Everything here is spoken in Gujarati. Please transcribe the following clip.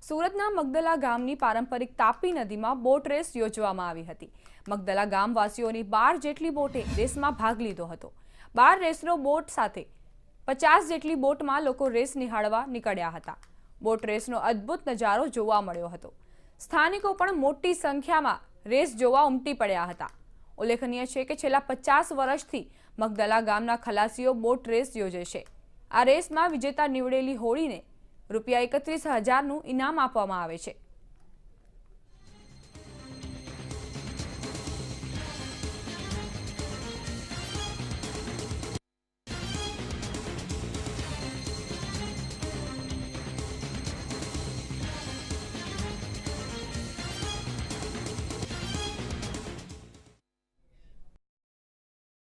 સુરતના મગદલા ગામની પારંપરિક તાપી નદીમાં બોટ રેસ યોજવામાં આવી હતી। મગદલા ગામવાસીઓની 12 જેટલી બોટે રેસમાં ભાગ લીધો હતો। 12 રેસરો બોટ સાથે 50 જેટલી બોટમાં લોકો રેસ નિહાળવા નીકળ્યા હતા। બોટ રેસનો અદ્ભુત નજારો જોવા મળ્યો હતો। સ્થાનિકો પણ મોટી સંખ્યામાં રેસ જોવા ઉમટી પડ્યા હતા। ઉલ્લેખનીય છે કે છેલ્લા 50 વર્ષથી મગદલા ગામના ખલાસીઓ બોટ રેસ યોજે છે। આ રેસમાં વિજેતા નીવડેલી હોડીને રૂપિયા 31,000નું ઇનામ આપવામાં આવે છે।